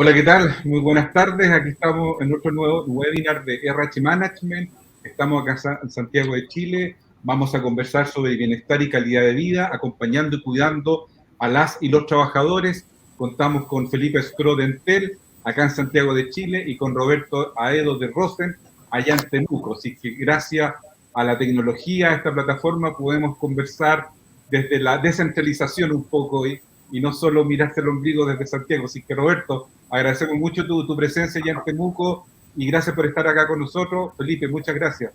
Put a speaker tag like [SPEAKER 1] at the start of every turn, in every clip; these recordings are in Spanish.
[SPEAKER 1] Hola, ¿qué tal? Muy buenas tardes. Aquí estamos en nuestro nuevo webinar de RH Management. Estamos acá en Santiago de Chile. Vamos a conversar sobre bienestar y calidad de vida, acompañando y cuidando a las y los trabajadores. Contamos con Felipe Scro de Entel, acá en Santiago de Chile, y con Roberto Aedo de Rosen, allá en Temuco. Así que gracias a la tecnología, a esta plataforma, podemos conversar desde la descentralización un poco y no solo mirarse el ombligo desde Santiago. Así que, Roberto, agradecemos mucho tu presencia ya en Temuco y gracias por estar acá con nosotros. Felipe, muchas gracias.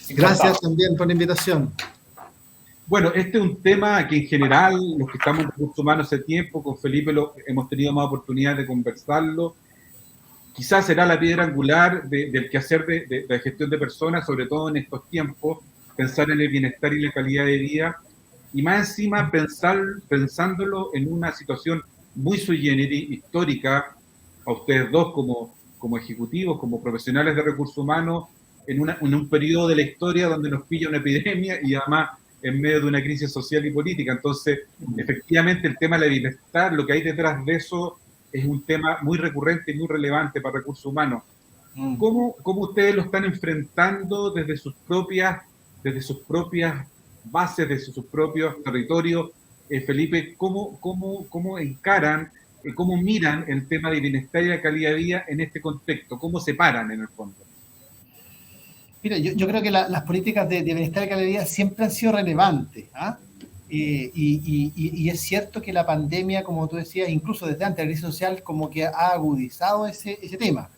[SPEAKER 2] Gracias también por la invitación.
[SPEAKER 1] Bueno, este es un tema que en general, los que estamos en recursos humanos hace tiempo, con Felipe hemos tenido más oportunidad de conversarlo. Quizás será la piedra angular del quehacer de gestión de personas, sobre todo en estos tiempos, pensar en el bienestar y la calidad de vida, y más encima pensándolo en una situación muy sui generis, histórica, a ustedes dos como ejecutivos, como profesionales de recursos humanos, en un periodo de la historia donde nos pilla una epidemia y además en medio de una crisis social y política. Entonces, efectivamente, el tema del bienestar, lo que hay detrás de eso, es un tema muy recurrente y muy relevante para recursos humanos. ¿Cómo ustedes lo están enfrentando desde sus propias bases, desde sus propios territorios? Felipe, ¿cómo encaran, cómo miran el tema de bienestar y la calidad de vida en este contexto? ¿Cómo se paran en el fondo?
[SPEAKER 2] Mira, yo creo que las políticas de bienestar y calidad de vida siempre han sido relevantes. ¿Ah? Y es cierto que la pandemia, como tú decías, incluso desde antes de la crisis social, como que ha agudizado ese tema.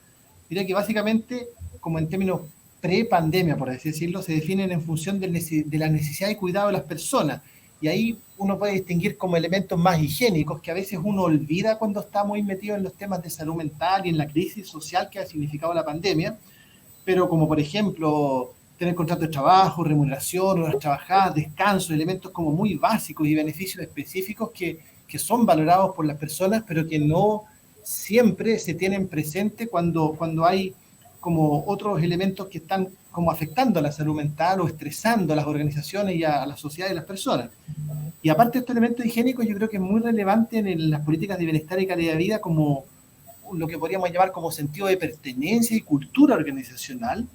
[SPEAKER 2] Mira que básicamente, como en términos pre-pandemia, por así decirlo, se definen en función de la necesidad y cuidado de las personas. Y ahí uno puede distinguir como elementos más higiénicos que a veces uno olvida cuando está muy metido en los temas de salud mental y en la crisis social que ha significado la pandemia, pero como por ejemplo tener contrato de trabajo, remuneración, horas trabajadas, descanso, elementos como muy básicos y beneficios específicos que son valorados por las personas, pero que no siempre se tienen presente cuando hay como otros elementos que están como afectando a la salud mental o estresando a las organizaciones y a la sociedad y las personas. Y aparte de estos elementos higiénicos, yo creo que es muy relevante en las políticas de bienestar y calidad de vida como lo que podríamos llamar como sentido de pertenencia y cultura organizacional,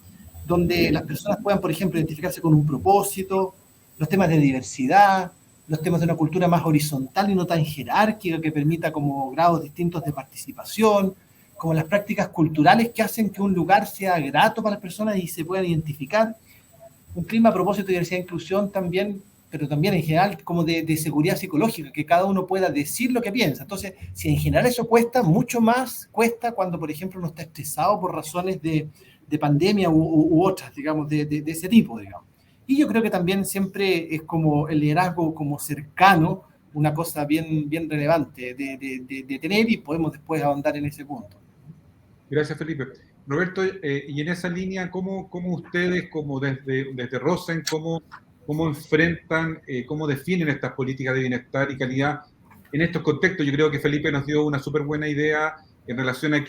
[SPEAKER 2] donde las personas puedan, por ejemplo, identificarse con un propósito, los temas de diversidad, los temas de una cultura más horizontal y no tan jerárquica que permita como grados distintos de participación, como las prácticas culturales que hacen que un lugar sea grato para las personas y se puedan identificar, un clima a propósito de diversidad e inclusión también, pero también en general como de seguridad psicológica, que cada uno pueda decir lo que piensa. Entonces, si en general eso cuesta, mucho más cuesta cuando, por ejemplo, uno está estresado por razones de pandemia u otras, digamos, de ese tipo, digamos. Y yo creo que también siempre es como el liderazgo como cercano, una cosa bien relevante de tener, y podemos después ahondar en ese punto.
[SPEAKER 1] Gracias, Felipe. Roberto, y en esa línea, ¿cómo ustedes, como desde Rosen, cómo enfrentan, cómo definen estas políticas de bienestar y calidad en estos contextos? Yo creo que Felipe nos dio una súper buena idea en relación a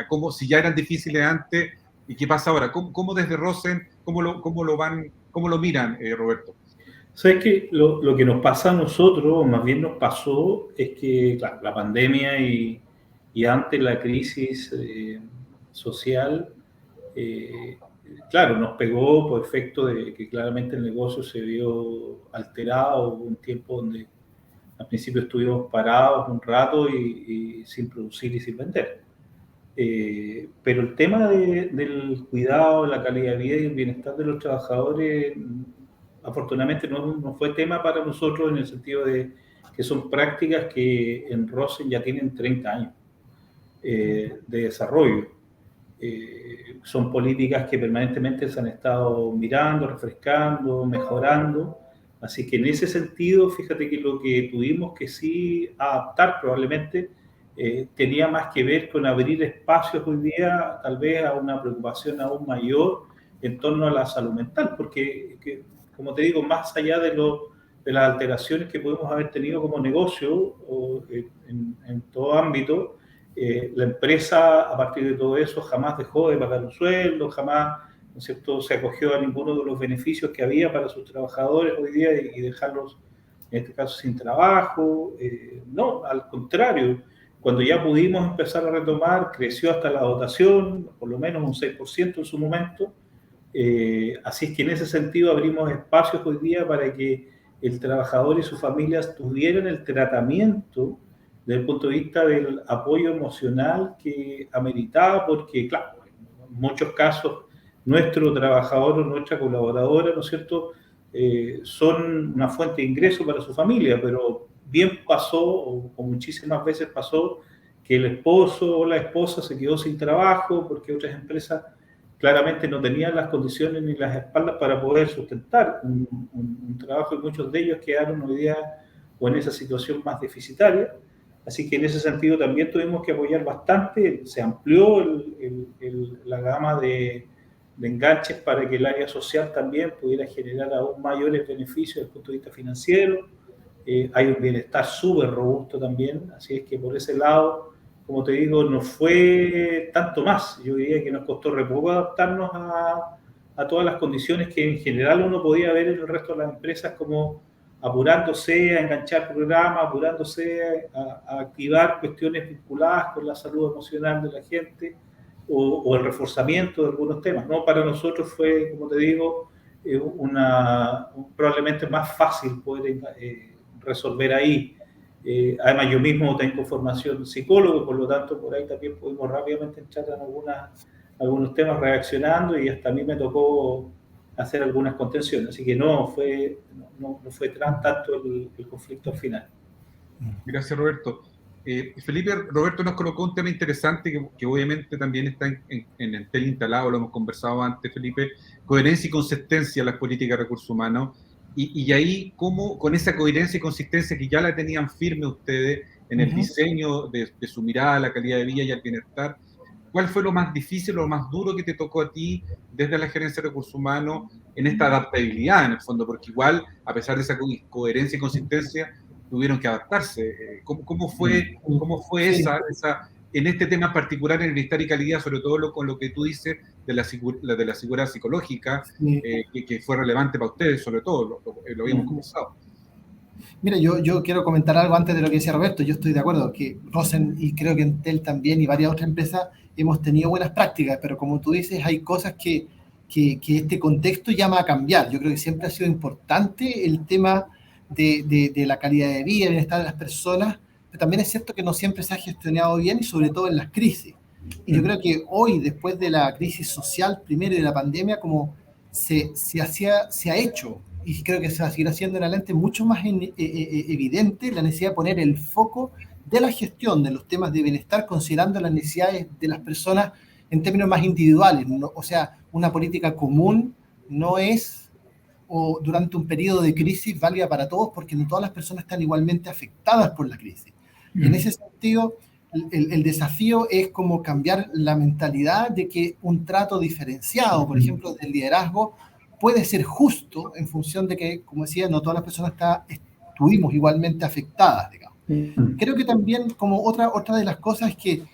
[SPEAKER 1] cómo, si ya eran difíciles antes, y qué pasa ahora. ¿Cómo desde Rosen, cómo lo miran, Roberto?
[SPEAKER 3] ¿Sabes qué? Lo que nos pasa a nosotros, o más bien nos pasó, es que, claro, la pandemia y antes la crisis social, claro, nos pegó por efecto de que claramente el negocio se vio alterado. Hubo un tiempo donde al principio estuvimos parados un rato y sin producir y sin vender. Pero el tema del cuidado, la calidad de vida y el bienestar de los trabajadores, afortunadamente no fue tema para nosotros, en el sentido de que son prácticas que en Rosen ya tienen 30 años de desarrollo. Son políticas que permanentemente se han estado mirando, refrescando, mejorando. Así que en ese sentido, fíjate que lo que tuvimos que sí adaptar probablemente tenía más que ver con abrir espacios hoy día, tal vez a una preocupación aún mayor en torno a la salud mental, porque, como te digo, más allá de las alteraciones que podemos haber tenido como negocio o en todo ámbito, la empresa, a partir de todo eso, jamás dejó de pagar un sueldo, jamás, ¿no es cierto?, se acogió a ninguno de los beneficios que había para sus trabajadores hoy día y dejarlos, en este caso, sin trabajo. No, al contrario, Cuando ya pudimos empezar a retomar, creció hasta la dotación, por lo menos un 6% en su momento. Así es que en ese sentido abrimos espacios hoy día para que el trabajador y sus familias tuvieran el tratamiento desde el punto de vista del apoyo emocional que ameritaba, porque, claro, en muchos casos nuestro trabajador o nuestra colaboradora, ¿no es cierto?, son una fuente de ingreso para su familia, pero bien pasó, o muchísimas veces pasó, que el esposo o la esposa se quedó sin trabajo porque otras empresas claramente no tenían las condiciones ni las espaldas para poder sustentar un trabajo, y muchos de ellos quedaron hoy día o en esa situación más deficitaria. Así que en ese sentido también tuvimos que apoyar bastante, se amplió la gama de enganches para que el área social también pudiera generar aún mayores beneficios desde el punto de vista financiero. Hay un bienestar súper robusto también, así es que por ese lado, como te digo, no fue tanto más. Yo diría que nos costó re poco adaptarnos a todas las condiciones que en general uno podía ver en el resto de las empresas, como apurándose a enganchar programas, apurándose a activar cuestiones vinculadas con la salud emocional de la gente, o el reforzamiento de algunos temas, ¿no? Para nosotros fue, como te digo, probablemente más fácil poder resolver ahí. Además, yo mismo tengo formación psicólogo, por lo tanto, por ahí también pudimos rápidamente entrar en algunos temas reaccionando, y hasta a mí me tocó hacer algunas contenciones. Así que no fue tanto el conflicto al final.
[SPEAKER 1] Gracias, Roberto. Felipe, Roberto nos colocó un tema interesante que obviamente también está en el TEL instalado, lo hemos conversado antes, Felipe: coherencia y consistencia en las políticas de recursos humanos. Y ahí, ¿cómo con esa coherencia y consistencia que ya la tenían firme ustedes en el diseño de su mirada a la calidad de vida y al bienestar, cuál fue lo más difícil, lo más duro que te tocó a ti desde la gerencia de recursos humanos en esta adaptabilidad, en el fondo? Porque igual, a pesar de esa coherencia y consistencia, tuvieron que adaptarse. ¿Cómo fue esa, en este tema particular, en el bienestar y calidad, sobre todo con lo que tú dices de la seguridad psicológica, que fue relevante para ustedes, sobre todo, lo habíamos conversado?
[SPEAKER 2] Mira, yo quiero comentar algo antes de lo que decía Roberto. Yo estoy de acuerdo que Rosen, y creo que Entel también, y varias otras empresas, hemos tenido buenas prácticas, pero como tú dices, hay cosas que este contexto llama a cambiar. Yo creo que siempre ha sido importante el tema de la calidad de vida, el bienestar de las personas, pero también es cierto que no siempre se ha gestionado bien, y sobre todo en las crisis. Y yo creo que hoy, después de la crisis social primero y de la pandemia, como se ha hecho, y creo que se va a seguir haciendo en adelante, mucho más evidente la necesidad de poner el foco de la gestión de los temas de bienestar, considerando las necesidades de las personas en términos más individuales, ¿no? O sea, una política común no es, o durante un periodo de crisis, válida para todos, porque no todas las personas están igualmente afectadas por la crisis. Y en ese sentido, el desafío es como cambiar la mentalidad de que un trato diferenciado, por ejemplo, del liderazgo, puede ser justo en función de que, como decía, no todas las personas estuvimos igualmente afectadas, digamos. Creo que también, como otra de las cosas, es que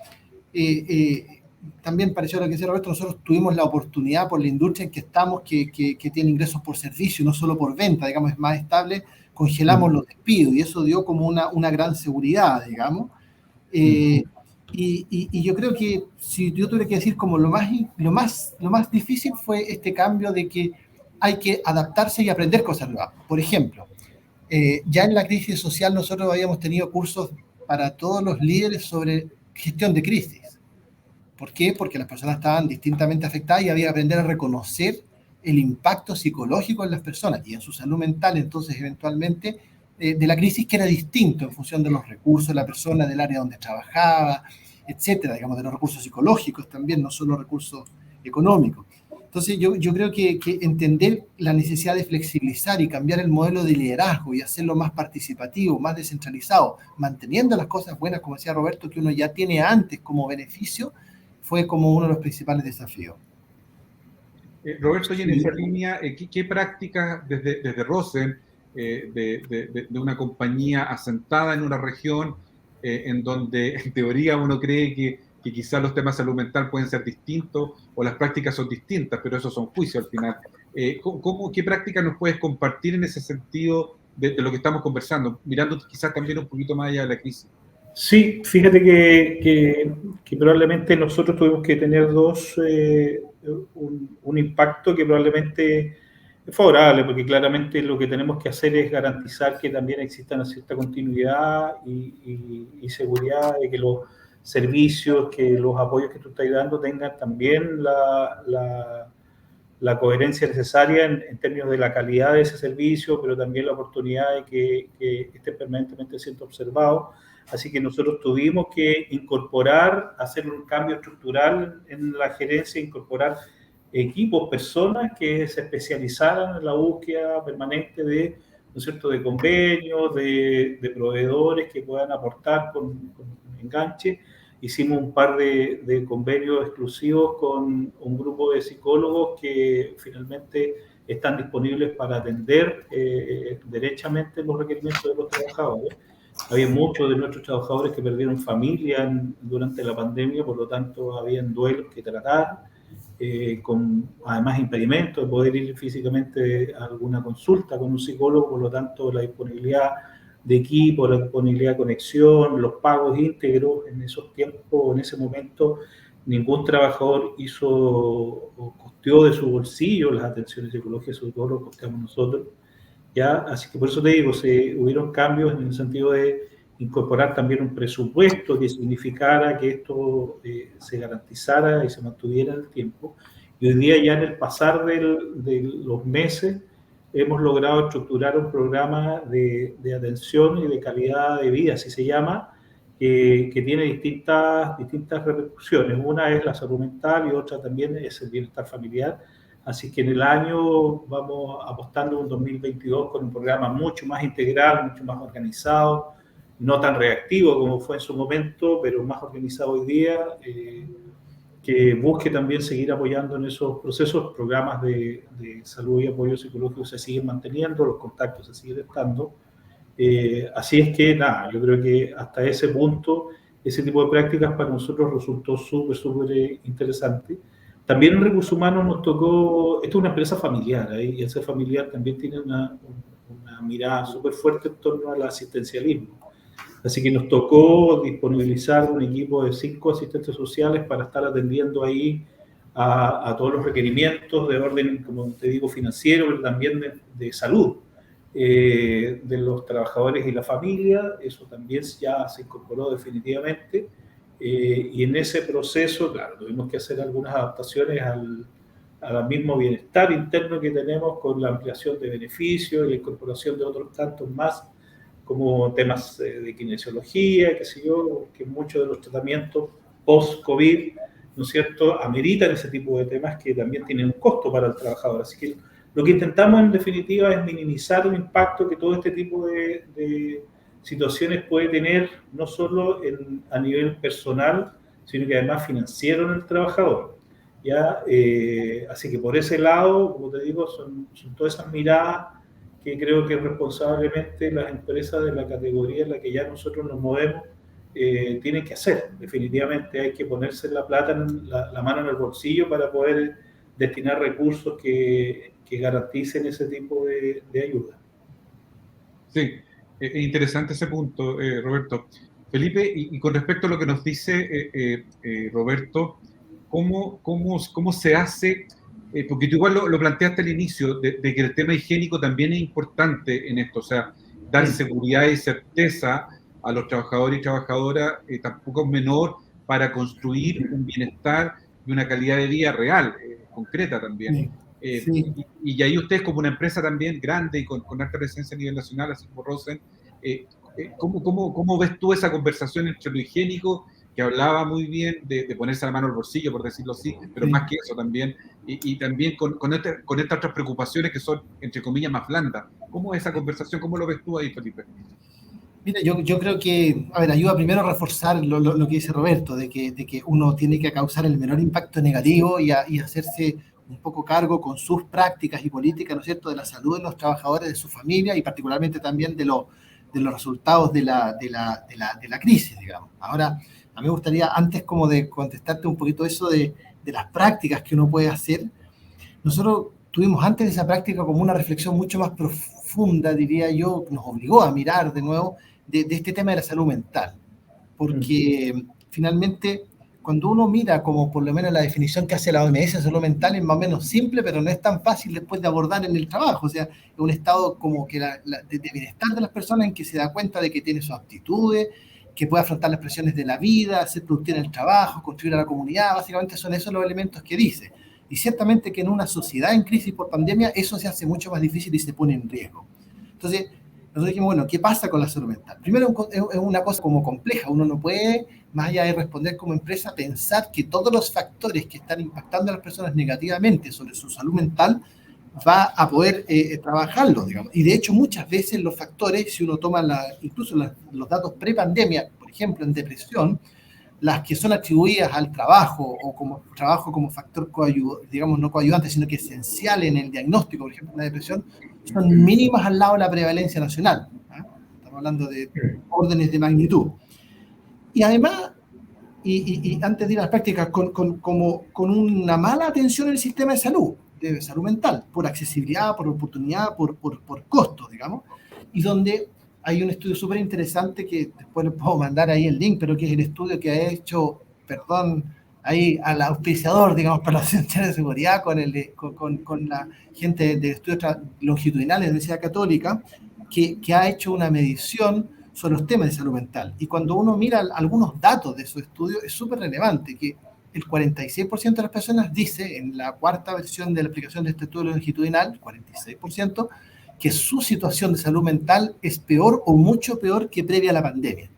[SPEAKER 2] también pareció lo que decía Roberto, nosotros tuvimos la oportunidad, por la industria en que estamos, que tiene ingresos por servicio, no solo por venta, digamos, es más estable, congelamos los despidos, y eso dio como una gran seguridad, digamos. Y yo creo que si yo tuviera que decir como lo más difícil fue este cambio de que hay que adaptarse y aprender cosas nuevas. Por ejemplo, ya en la crisis social nosotros habíamos tenido cursos para todos los líderes sobre gestión de crisis. ¿Por qué? Porque las personas estaban distintamente afectadas y había que aprender a reconocer el impacto psicológico en las personas y en su salud mental, entonces eventualmente de la crisis, que era distinto en función de los recursos de la persona, del área donde trabajaba, etcétera, digamos, de los recursos psicológicos también, no solo recursos económicos. Entonces yo creo que entender la necesidad de flexibilizar y cambiar el modelo de liderazgo y hacerlo más participativo, más descentralizado, manteniendo las cosas buenas, como decía Roberto, que uno ya tiene antes como beneficio, fue como uno de los principales desafíos.
[SPEAKER 1] Roberto, y en esa línea, ¿qué prácticas desde Rosen, de una compañía asentada en una región en donde en teoría uno cree que quizás los temas de salud mental pueden ser distintos o las prácticas son distintas, pero esos son juicios al final? ¿Qué prácticas nos puedes compartir en ese sentido de lo que estamos conversando, mirando quizás también un poquito más allá de la crisis?
[SPEAKER 3] Sí, fíjate que probablemente nosotros tuvimos que tener un impacto que probablemente es favorable, porque claramente lo que tenemos que hacer es garantizar que también exista una cierta continuidad y seguridad de que los servicios, que los apoyos que tú estás dando tengan también la coherencia necesaria en términos de la calidad de ese servicio, pero también la oportunidad de que esté permanentemente siendo observado. Así que nosotros tuvimos que incorporar, hacer un cambio estructural en la gerencia, incorporar equipos, personas que se especializaran en la búsqueda permanente de, ¿no es cierto?, de convenios, de proveedores que puedan aportar con enganche. Hicimos un par de convenios exclusivos con un grupo de psicólogos que finalmente están disponibles para atender derechamente los requerimientos de los trabajadores. Había muchos de nuestros trabajadores que perdieron familia durante la pandemia, por lo tanto, habían duelos que tratar, con además impedimentos de poder ir físicamente a alguna consulta con un psicólogo, por lo tanto, la disponibilidad de equipo, la disponibilidad de conexión, los pagos íntegros en esos tiempos, en ese momento, ningún trabajador hizo o costeó de su bolsillo las atenciones psicológicas, sobre todo lo costeamos nosotros. ¿Ya? Así que por eso te digo, hubieron cambios en el sentido de incorporar también un presupuesto que significara que esto se garantizara y se mantuviera en el tiempo. Y hoy día ya en el pasar de los meses hemos logrado estructurar un programa de atención y de calidad de vida, así se llama, que tiene distintas repercusiones. Una es la salud mental y otra también es el bienestar familiar. Así que en el año vamos apostando en 2022 con un programa mucho más integral, mucho más organizado, no tan reactivo como fue en su momento, pero más organizado hoy día, que busque también seguir apoyando en esos procesos. Programas de salud y apoyo psicológico se siguen manteniendo, los contactos se siguen estando. Así es que nada, yo creo que hasta ese punto ese tipo de prácticas para nosotros resultó súper interesante. También en Recursos Humanos nos tocó, esto es una empresa familiar, y esa familiar también tiene una mirada súper fuerte en torno al asistencialismo. Así que nos tocó disponibilizar un equipo de 5 asistentes sociales para estar atendiendo ahí a todos los requerimientos de orden, como te digo, financiero, pero también de salud de los trabajadores y la familia. Eso también ya se incorporó definitivamente. Y en ese proceso, claro, tuvimos que hacer algunas adaptaciones al mismo bienestar interno que tenemos con la ampliación de beneficios y la incorporación de otros tantos más, como temas de kinesiología, qué sé yo, que muchos de los tratamientos post-COVID, ¿no es cierto?, ameritan ese tipo de temas que también tienen un costo para el trabajador. Así que lo que intentamos en definitiva es minimizar el impacto que todo este tipo de situaciones puede tener, no solo a nivel personal, sino que además financiero en el trabajador. ¿Ya? Así que por ese lado, como te digo, son todas esas miradas que creo que responsablemente las empresas de la categoría en la que ya nosotros nos movemos tienen que hacer. Definitivamente hay que ponerse la plata, la mano en el bolsillo para poder destinar recursos que garanticen ese tipo de ayuda.
[SPEAKER 1] Sí, es interesante ese punto, Roberto. Felipe, y con respecto a lo que nos dice Roberto, ¿cómo se hace? Porque tú igual lo planteaste al inicio, de que el tema higiénico también es importante en esto, o sea, dar seguridad y certeza a los trabajadores y trabajadoras tampoco es menor para construir un bienestar y una calidad de vida real, concreta también.
[SPEAKER 2] Sí.
[SPEAKER 1] Y ahí ustedes como una empresa también grande y con alta presencia a nivel nacional, así como Rosen, ¿cómo ves tú esa conversación entre lo higiénico, que hablaba muy bien de ponerse la mano al bolsillo, por decirlo así, pero más que eso también, y también con estas otras preocupaciones que son, entre comillas, más blandas? ¿Cómo es esa conversación? ¿Cómo lo ves tú ahí, Felipe?
[SPEAKER 2] Mira, yo creo que, a ver, ayuda primero a reforzar lo que dice Roberto, de que uno tiene que causar el menor impacto negativo y hacerse un poco cargo con sus prácticas y políticas, ¿no es cierto?, de la salud de los trabajadores, de su familia y particularmente también de los resultados de la crisis, digamos. Ahora, a mí me gustaría, antes como de contestarte un poquito eso de las prácticas que uno puede hacer, nosotros tuvimos antes de esa práctica como una reflexión mucho más profunda, diría yo, nos obligó a mirar de nuevo de este tema de la salud mental. porque finalmente cuando uno mira como por lo menos la definición que hace la OMS de salud mental es más o menos simple, pero no es tan fácil después de abordar en el trabajo. O sea, es un estado como que de bienestar de las personas en que se da cuenta de que tiene sus aptitudes, que puede afrontar las presiones de la vida, ser productivo en el trabajo, contribuir a la comunidad. Básicamente son esos los elementos que dice. Y ciertamente que en una sociedad en crisis por pandemia eso se hace mucho más difícil y se pone en riesgo. Entonces, nosotros dijimos, bueno, ¿qué pasa con la salud mental? Primero, es una cosa como compleja. Uno no puede, más allá de responder como empresa, pensar que todos los factores que están impactando a las personas negativamente sobre su salud mental va a poder trabajarlo, digamos. Y de hecho, muchas veces los factores, si uno toma incluso los datos pre-pandemia, por ejemplo, en depresión, las que son atribuidas al trabajo o como trabajo como factor digamos, no coayudante, sino que esencial en el diagnóstico, por ejemplo, de una depresión, son mínimas al lado de la prevalencia nacional. Estamos hablando de órdenes de magnitud. Y además, y antes de ir a las prácticas, con una mala atención en el sistema de salud mental, por accesibilidad, por oportunidad, por costo, digamos, y donde hay un estudio súper interesante que después les puedo mandar ahí el link, pero que es el estudio que ha hecho, ahí al auspiciador, digamos, para la Ciencia de Seguridad, con la gente de estudios longitudinales de la Universidad Católica, que ha hecho una medición sobre los temas de salud mental. Y cuando uno mira algunos datos de esos estudios, es súper relevante que el 46% de las personas dice, en la cuarta versión de la aplicación de este estudio longitudinal, 46%, que su situación de salud mental es peor o mucho peor que previa a la pandemia.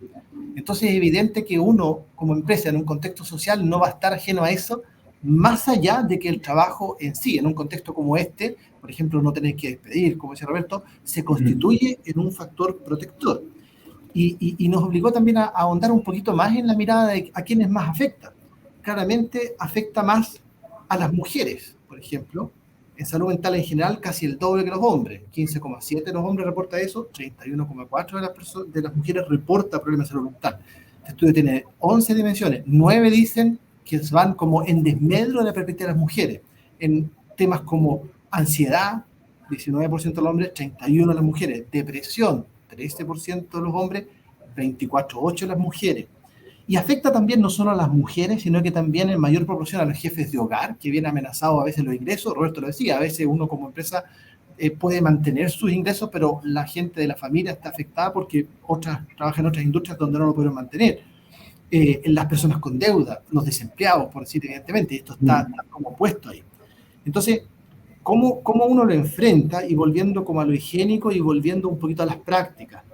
[SPEAKER 2] Entonces es evidente que uno, como empresa, en un contexto social, no va a estar ajeno a eso, más allá de que el trabajo en sí, en un contexto como este, por ejemplo, no tener que despedir, como decía Roberto, se constituye en un factor protector. Y nos obligó también a ahondar un poquito más en la mirada de a quiénes más afecta. Claramente afecta más a las mujeres, por ejemplo. En salud mental en general, casi el doble que los hombres. 15,7 de los hombres reporta eso, 31,4 de las mujeres reporta problemas de salud mental. Este estudio tiene 11 dimensiones. 9 dicen que van como en desmedro de la perspectiva de las mujeres. En temas como ansiedad, 19% de los hombres, 31% de las mujeres. Depresión, 13% de los hombres, 24,8% de las mujeres. Y afecta también no solo a las mujeres, sino que también en mayor proporción a los jefes de hogar, que vienen amenazados a veces los ingresos. Roberto lo decía, a veces uno como empresa puede mantener sus ingresos, pero la gente de la familia está afectada porque otras trabajan en otras industrias donde no lo pueden mantener. Las personas con deuda, los desempleados, por decir evidentemente, esto está como puesto ahí. Entonces, ¿cómo uno lo enfrenta? Y volviendo como a lo higiénico y volviendo un poquito a las prácticas.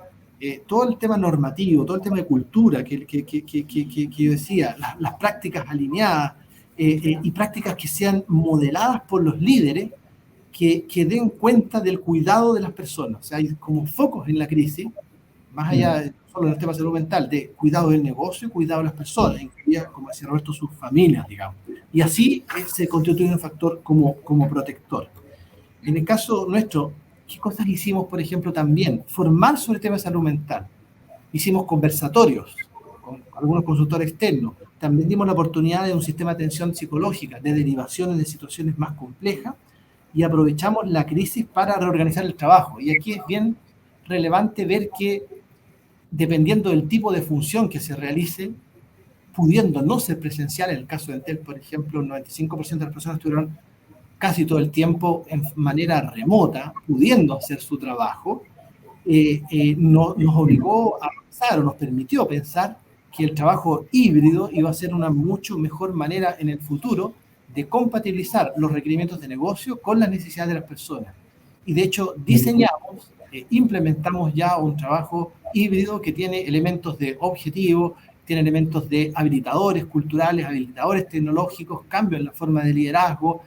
[SPEAKER 2] Todo el tema normativo, todo el tema de cultura que yo decía, las prácticas alineadas y prácticas que sean modeladas por los líderes que den cuenta del cuidado de las personas. O sea, hay como focos en la crisis, más allá de solo en el tema de salud mental, de cuidado del negocio y cuidado de las personas, incluidas, como decía Roberto, sus familias, digamos. Y así se constituye un factor como protector. En el caso nuestro, ¿qué cosas hicimos, por ejemplo, también? Formar sobre el tema de salud mental. Hicimos conversatorios con algunos consultores externos. También dimos la oportunidad de un sistema de atención psicológica, de derivaciones de situaciones más complejas, y aprovechamos la crisis para reorganizar el trabajo. Y aquí es bien relevante ver que, dependiendo del tipo de función que se realice, pudiendo no ser presencial, en el caso de Entel, por ejemplo, el 95% de las personas estuvieron casi todo el tiempo en manera remota, pudiendo hacer su trabajo, nos obligó a pensar, o nos permitió pensar, que el trabajo híbrido iba a ser una mucho mejor manera en el futuro de compatibilizar los requerimientos de negocio con las necesidades de las personas. Y de hecho diseñamos, implementamos ya un trabajo híbrido que tiene elementos de objetivo, tiene elementos de habilitadores culturales, habilitadores tecnológicos, cambio en la forma de liderazgo,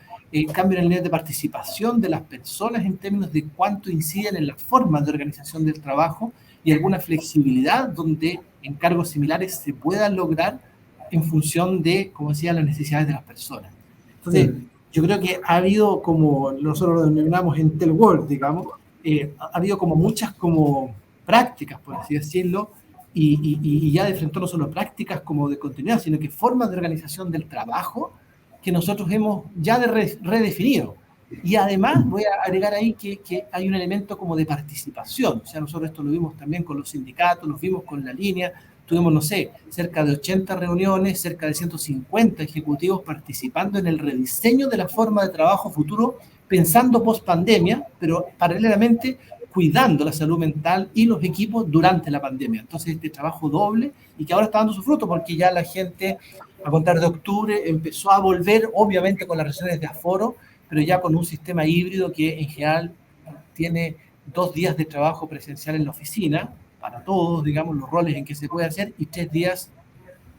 [SPEAKER 2] cambio en el nivel de participación de las personas en términos de cuánto inciden en las formas de organización del trabajo y alguna flexibilidad donde encargos similares se puedan lograr en función de, como decía, las necesidades de las personas. Entonces, yo creo que ha habido, como nosotros lo denominamos en Telwork, digamos, ha habido como muchas como prácticas, por así decirlo, y ya de frente no solo prácticas como de continuidad, sino que formas de organización del trabajo que nosotros hemos ya redefinido. Y además voy a agregar ahí que hay un elemento como de participación. O sea, nosotros esto lo vimos también con los sindicatos, lo vimos con la línea, tuvimos, no sé, cerca de 80 reuniones, cerca de 150 ejecutivos participando en el rediseño de la forma de trabajo futuro, pensando post pandemia, pero paralelamente cuidando la salud mental y los equipos durante la pandemia. Entonces, este trabajo doble y que ahora está dando su fruto porque ya la gente, a contar de octubre, empezó a volver, obviamente con las restricciones de aforo, pero ya con un sistema híbrido que en general tiene 2 días de trabajo presencial en la oficina, para todos, digamos, los roles en que se puede hacer, y 3 días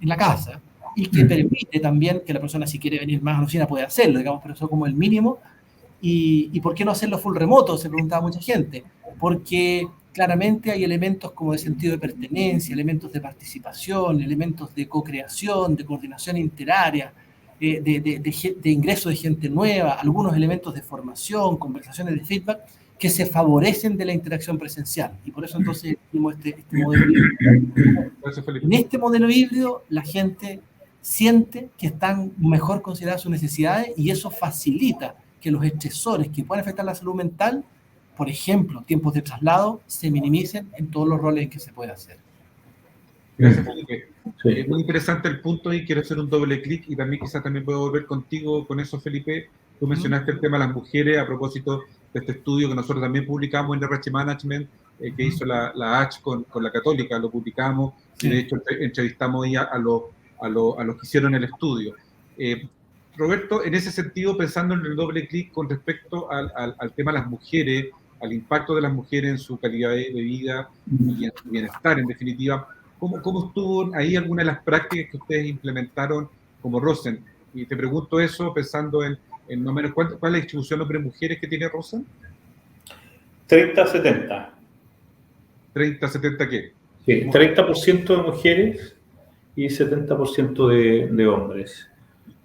[SPEAKER 2] en la casa, y que permite también que la persona, si quiere venir más a la oficina, puede hacerlo, digamos, pero eso como el mínimo. ¿Y por qué no hacerlo full remoto? Se preguntaba mucha gente. Porque claramente hay elementos como de sentido de pertenencia, elementos de participación, elementos de co-creación, de coordinación interárea, de ingreso de gente nueva, algunos elementos de formación, conversaciones de feedback, que se favorecen de la interacción presencial. Y por eso entonces hicimos este modelo híbrido.
[SPEAKER 1] Gracias, Felipe.
[SPEAKER 2] En este modelo híbrido, la gente siente que están mejor consideradas sus necesidades y eso facilita que los estresores que pueden afectar la salud mental, por ejemplo, tiempos de traslado, se minimicen en todos los roles en que se puede hacer.
[SPEAKER 1] Gracias, Felipe.
[SPEAKER 3] Sí.
[SPEAKER 1] Es muy interesante el punto y quiero hacer un doble clic y también quizás también puedo volver contigo con eso, Felipe. Tú mencionaste el tema de las mujeres a propósito de este estudio que nosotros también publicamos en RH Management, que hizo la H con la Católica, lo publicamos y de hecho entrevistamos ahí a los que hicieron el estudio. Roberto, en ese sentido, pensando en el doble clic con respecto al tema de las mujeres, al impacto de las mujeres en su calidad de vida y en su bienestar, en definitiva, ¿cómo estuvo ahí alguna de las prácticas que ustedes implementaron como Rosen? Y te pregunto eso pensando en más o menos cuál es la distribución hombre-mujeres que tiene Rosen.
[SPEAKER 3] 30-70.
[SPEAKER 1] 30-70 ¿qué?
[SPEAKER 3] Sí, 30% de mujeres y 70% de hombres.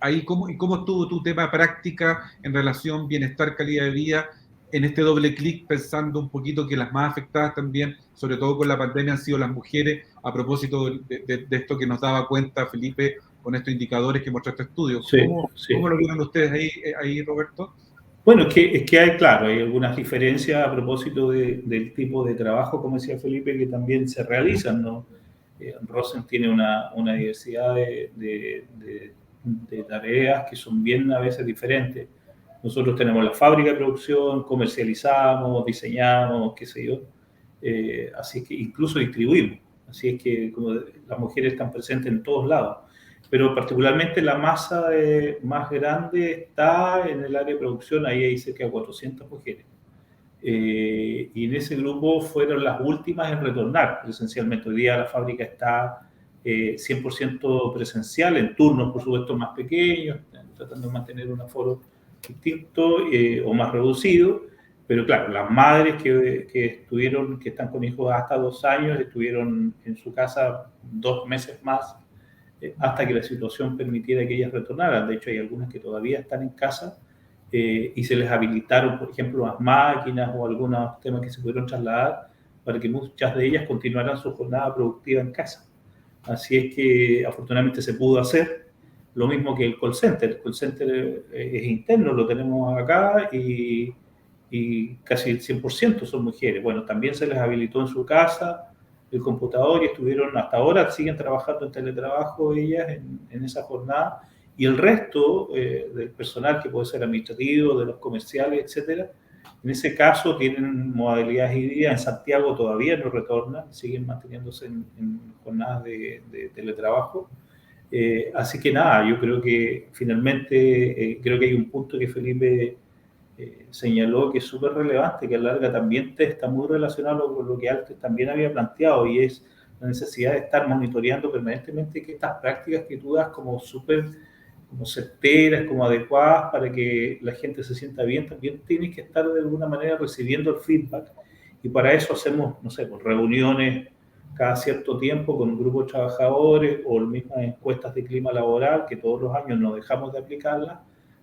[SPEAKER 1] Ahí, ¿cómo estuvo tu tema práctica en relación bienestar, calidad de vida, en este doble clic, pensando un poquito que las más afectadas también, sobre todo con la pandemia, han sido las mujeres, a propósito de esto que nos daba cuenta Felipe con estos indicadores que mostró este estudio?
[SPEAKER 3] Sí,
[SPEAKER 1] ¿Cómo lo vieron ustedes ahí, Roberto?
[SPEAKER 3] Bueno, es que hay, claro, hay algunas diferencias a propósito del tipo de trabajo, como decía Felipe, que también se realizan, ¿no? Rosen tiene una diversidad de tareas que son bien a veces diferentes. Nosotros tenemos la fábrica de producción, comercializamos, diseñamos, qué sé yo, así que incluso distribuimos. Así es que como las mujeres están presentes en todos lados. Pero particularmente la masa más grande está en el área de producción, ahí hay cerca de 400 mujeres. Y en ese grupo fueron las últimas en retornar presencialmente. Hoy día la fábrica está 100% presencial, en turnos por supuesto más pequeños, tratando de mantener un aforo distinto o más reducido, pero claro, las madres que están con hijos hasta 2 años, estuvieron en su casa 2 meses más, hasta que la situación permitiera que ellas retornaran. De hecho, hay algunas que todavía están en casa y se les habilitaron, por ejemplo, las máquinas o algunos temas que se pudieron trasladar para que muchas de ellas continuaran su jornada productiva en casa. Así es que afortunadamente se pudo hacer. Lo mismo que el call center. El call center es interno, lo tenemos acá y casi el 100% son mujeres. Bueno, también se les habilitó en su casa el computador y estuvieron hasta ahora, siguen trabajando en teletrabajo ellas en esa jornada, y el resto del personal, que puede ser administrativo, de los comerciales, etcétera, en ese caso tienen modalidades híbridas. En Santiago todavía no retornan, siguen manteniéndose en jornadas de teletrabajo. Así que nada, yo creo que finalmente creo que hay un punto que Felipe señaló que es súper relevante, que a la larga también está muy relacionado con lo que antes también había planteado, y es la necesidad de estar monitoreando permanentemente que estas prácticas que tú das como súper como certeras, como adecuadas para que la gente se sienta bien, también tienes que estar de alguna manera recibiendo el feedback, y para eso hacemos, no sé, pues, reuniones cada cierto tiempo con un grupo de trabajadores o mismas encuestas de clima laboral que todos los años no dejamos de aplicarlas,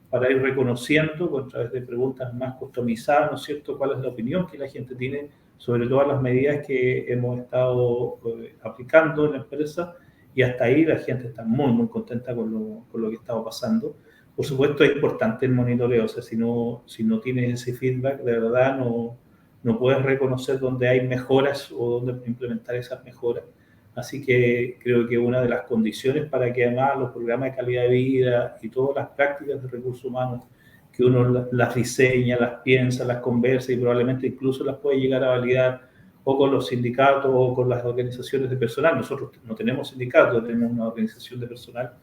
[SPEAKER 3] para ir reconociendo a través de preguntas más customizadas, ¿no es cierto?, cuál es la opinión que la gente tiene sobre todas las medidas que hemos estado aplicando en la empresa, y hasta ahí la gente está muy, muy contenta con lo que estaba pasando. Por supuesto, es importante el monitoreo, o sea, si no tienes ese feedback, de verdad no puedes reconocer dónde hay mejoras o dónde implementar esas mejoras. Así que creo que una de las condiciones para que además los programas de calidad de vida y todas las prácticas de recursos humanos, que uno las diseña, las piensa, las conversa y probablemente incluso las puede llegar a validar o con los sindicatos o con las organizaciones de personal. Nosotros no tenemos sindicatos, tenemos una organización de personal.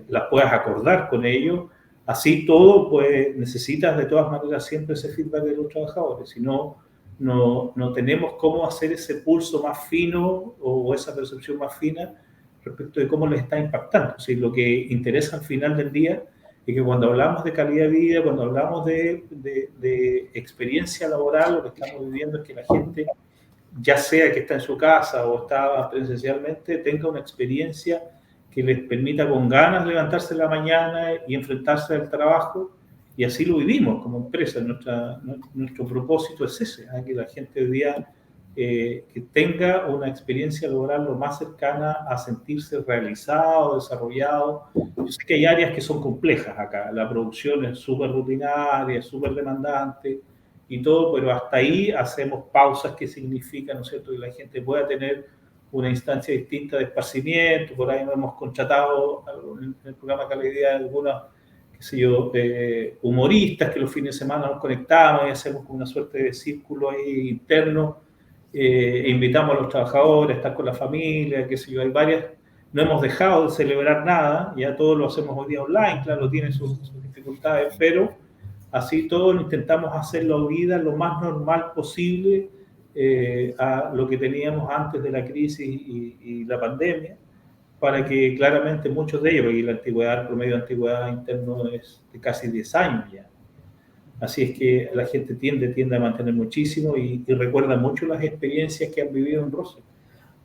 [SPEAKER 3] Las puedas acordar con ellos. Así todo, pues necesitas de todas maneras siempre ese feedback de los trabajadores. Si no, no tenemos cómo hacer ese pulso más fino o esa percepción más fina respecto de cómo les está impactando. O sea, lo que interesa al final del día es que cuando hablamos de calidad de vida, cuando hablamos de experiencia laboral, lo que estamos viviendo es que la gente, ya sea que está en su casa o está presencialmente, tenga una experiencia que les permita con ganas levantarse en la mañana y enfrentarse al trabajo. Y así lo vivimos como empresa. Nuestro propósito es ese, ¿eh? Que la gente hoy día que tenga una experiencia laboral lo más cercana a sentirse realizado, desarrollado. Yo sé que hay áreas que son complejas acá. La producción es súper rutinaria, es súper demandante y todo, pero hasta ahí hacemos pausas que significan, ¿no es cierto?, que la gente pueda tener una instancia distinta de esparcimiento. Por ahí hemos contratado en el programa Calidad algunas, qué sé yo, humoristas que los fines de semana nos conectamos y hacemos como una suerte de círculo ahí interno, e invitamos a los trabajadores a estar con la familia, qué sé yo, hay varias. No hemos dejado de celebrar nada, ya todo lo hacemos hoy día online, claro, tiene sus dificultades, pero así todo intentamos hacer la vida lo más normal posible a lo que teníamos antes de la crisis y la pandemia, para que claramente muchos de ellos, porque la antigüedad, el promedio de antigüedad interno es de casi 10 años ya. Así es que la gente tiende a mantener muchísimo y recuerda mucho las experiencias que han vivido en Rosa.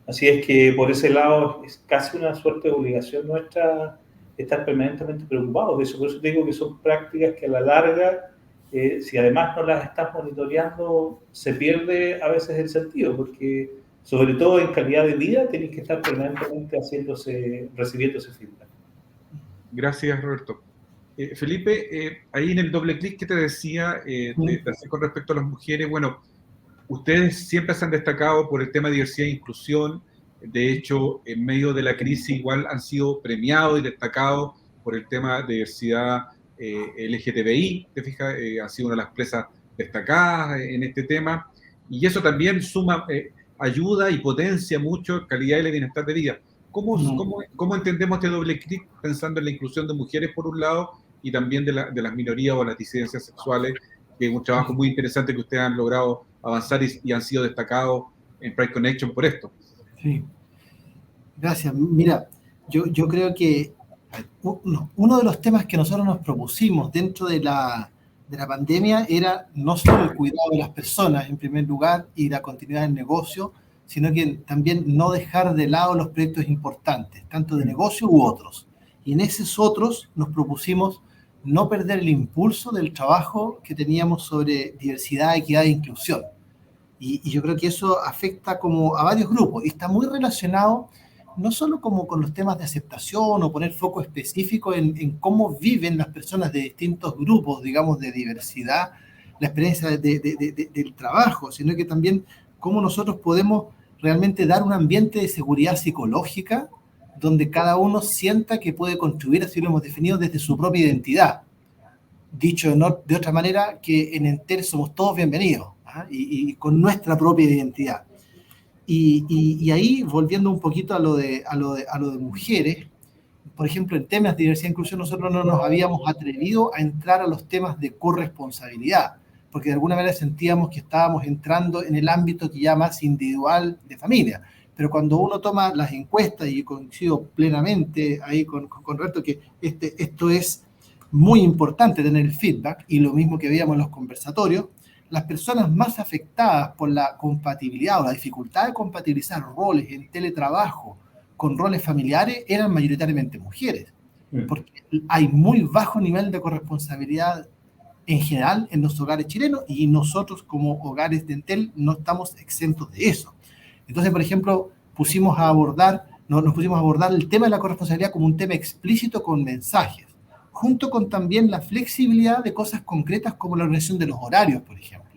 [SPEAKER 3] Así es que por ese lado es casi una suerte de obligación nuestra estar permanentemente preocupados de eso. Por eso te digo que son prácticas que a la larga, si además no las estás monitoreando, se pierde a veces el sentido, porque sobre todo en calidad de vida tenés que estar permanentemente recibiendo ese feedback.
[SPEAKER 1] Gracias, Roberto. Felipe, ahí en el doble clic que te decía, con respecto a las mujeres, bueno, ustedes siempre se han destacado por el tema de diversidad e inclusión. De hecho, en medio de la crisis igual han sido premiados y destacados por el tema de diversidad LGTBI, te fijas, ha sido una de las empresas destacadas en este tema, y eso también suma, ayuda y potencia mucho calidad y el bienestar de vida. ¿Cómo entendemos este doble clic pensando en la inclusión de mujeres por un lado y también de las minorías o las disidencias sexuales, que es un trabajo muy interesante que ustedes han logrado avanzar y han sido destacados en Pride Connection por esto?
[SPEAKER 2] Sí, gracias. Mira, yo creo que uno de los temas que nosotros nos propusimos dentro de la pandemia era no solo el cuidado de las personas en primer lugar y la continuidad del negocio, sino que también no dejar de lado los proyectos importantes, tanto de negocio u otros. Y en esos otros nos propusimos no perder el impulso del trabajo que teníamos sobre diversidad, equidad e inclusión. Y yo creo que eso afecta como a varios grupos y está muy relacionado no solo como con los temas de aceptación o poner foco específico en cómo viven las personas de distintos grupos, digamos, de diversidad, la experiencia del trabajo, sino que también cómo nosotros podemos realmente dar un ambiente de seguridad psicológica donde cada uno sienta que puede contribuir, así lo hemos definido, desde su propia identidad. Dicho de otra manera, que en Entel somos todos bienvenidos, ¿ah? y con nuestra propia identidad. Y ahí, volviendo un poquito a lo de mujeres, por ejemplo, en temas de diversidad e inclusión, nosotros no nos habíamos atrevido a entrar a los temas de corresponsabilidad, porque de alguna manera sentíamos que estábamos entrando en el ámbito que ya más individual de familia. Pero cuando uno toma las encuestas, y coincido plenamente ahí con Roberto, que esto es muy importante tener el feedback, y lo mismo que veíamos en los conversatorios, las personas más afectadas por la compatibilidad o la dificultad de compatibilizar roles en teletrabajo con roles familiares eran mayoritariamente mujeres, porque hay muy bajo nivel de corresponsabilidad en general en los hogares chilenos, y nosotros como hogares de Entel no estamos exentos de eso. Entonces, por ejemplo, nos pusimos a abordar el tema de la corresponsabilidad como un tema explícito con mensajes, junto con también la flexibilidad de cosas concretas como la organización de los horarios, por ejemplo.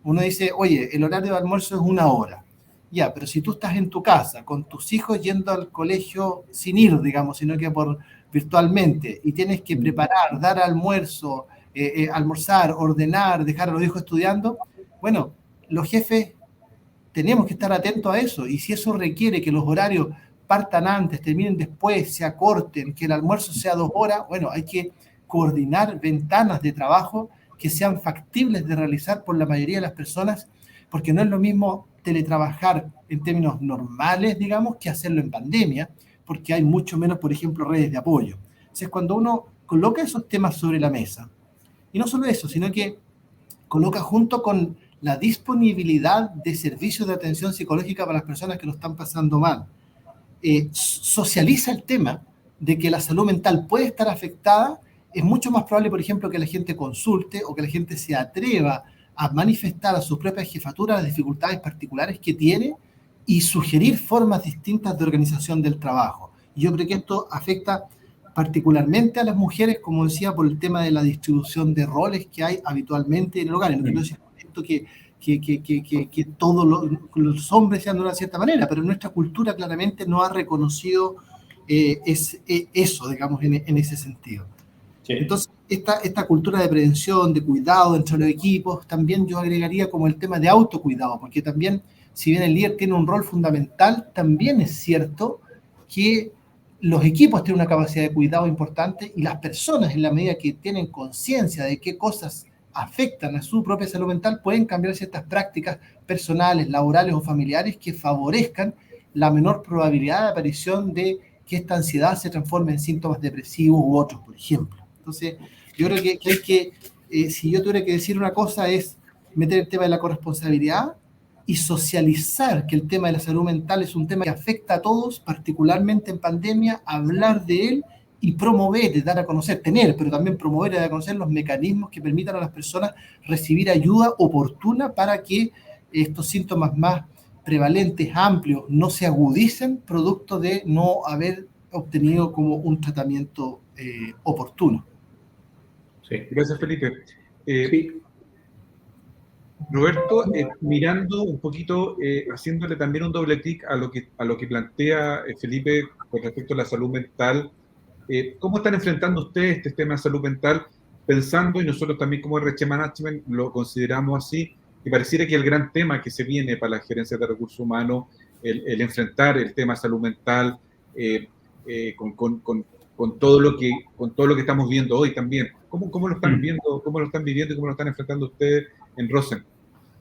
[SPEAKER 2] Uno dice, oye, el horario de almuerzo es 1 hora, Ya, pero si tú estás en tu casa con tus hijos yendo al colegio sin ir, digamos, sino que por virtualmente, y tienes que preparar, dar almuerzo, almorzar, ordenar, dejar a los hijos estudiando, bueno, los jefes tenemos que estar atentos a eso, y si eso requiere que los horarios partan antes, terminen después, se acorten, que el almuerzo sea 2 horas, bueno, hay que coordinar ventanas de trabajo que sean factibles de realizar por la mayoría de las personas, porque no es lo mismo teletrabajar en términos normales, digamos, que hacerlo en pandemia, porque hay mucho menos, por ejemplo, redes de apoyo. Entonces, cuando uno coloca esos temas sobre la mesa, y no solo eso, sino que coloca junto con la disponibilidad de servicios de atención psicológica para las personas que lo están pasando mal, socializa el tema de que la salud mental puede estar afectada, es mucho más probable, por ejemplo, que la gente consulte o que la gente se atreva a manifestar a su propia jefatura las dificultades particulares que tiene y sugerir formas distintas de organización del trabajo. Y yo creo que esto afecta particularmente a las mujeres, como decía, por el tema de la distribución de roles que hay habitualmente en el hogar. No quiero decir esto que todos los hombres sean de una cierta manera, pero nuestra cultura claramente no ha reconocido eso, digamos, en ese sentido. Sí. Entonces, esta cultura de prevención, de cuidado entre los equipos, también yo agregaría como el tema de autocuidado, porque también, si bien el líder tiene un rol fundamental, también es cierto que los equipos tienen una capacidad de cuidado importante y las personas, en la medida que tienen conciencia de qué cosas afectan a su propia salud mental, pueden cambiar ciertas prácticas personales, laborales o familiares que favorezcan la menor probabilidad de aparición de que esta ansiedad se transforme en síntomas depresivos u otros, por ejemplo. Entonces, yo creo que hay que, si yo tuviera que decir una cosa, es meter el tema de la corresponsabilidad y socializar que el tema de la salud mental es un tema que afecta a todos, particularmente en pandemia, hablar de él y promover, dar a conocer, tener, pero también promover y dar a conocer los mecanismos que permitan a las personas recibir ayuda oportuna para que estos síntomas más prevalentes, amplios, no se agudicen producto de no haber obtenido como un tratamiento oportuno.
[SPEAKER 1] Sí. Gracias, Felipe. Sí. Roberto, mirando un poquito, haciéndole también un doble clic a lo que plantea Felipe con respecto a la salud mental, ¿cómo están enfrentando ustedes este tema de salud mental? Pensando, y nosotros también como RH Management lo consideramos así, que pareciera que el gran tema que se viene para la gerencia de recursos humanos, el enfrentar el tema de salud mental con todo lo que estamos viendo hoy también. ¿Cómo lo están viendo, cómo lo están viviendo y cómo lo están enfrentando ustedes en Rosen?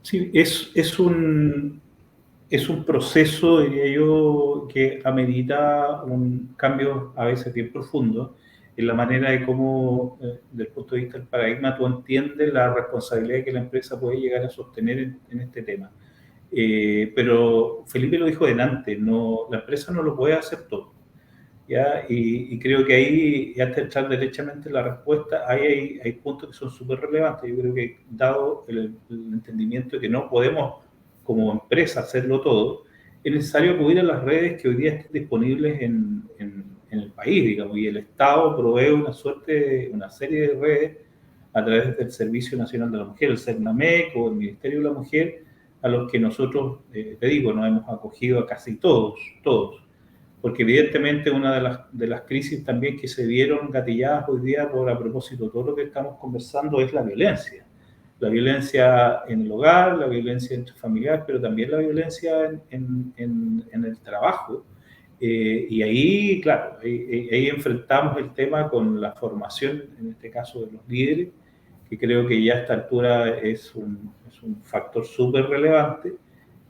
[SPEAKER 3] Sí, es un proceso, diría yo, que amerita un cambio a veces bien profundo en la manera de cómo, desde el punto de vista del paradigma, tú entiendes la responsabilidad que la empresa puede llegar a sostener en este tema. Pero Felipe lo dijo delante, la empresa no lo puede hacer todo. ¿Ya? Y creo que ahí, ya te echar derechamente la respuesta, hay puntos que son súper relevantes. Yo creo que dado el entendimiento de que no podemos como empresa hacerlo todo, es necesario acudir a las redes que hoy día estén disponibles en el país, digamos, y el Estado provee una serie de redes a través del Servicio Nacional de la Mujer, el CERNAMEC o el Ministerio de la Mujer, a los que nosotros, te digo, nos hemos acogido a casi todos. Porque evidentemente una de las crisis también que se vieron gatilladas hoy día a propósito de todo lo que estamos conversando es la violencia. La violencia en el hogar, la violencia intrafamiliar, pero también la violencia en el trabajo. Y ahí, claro, ahí enfrentamos el tema con la formación, en este caso de los líderes, que creo que ya a esta altura es un factor súper relevante.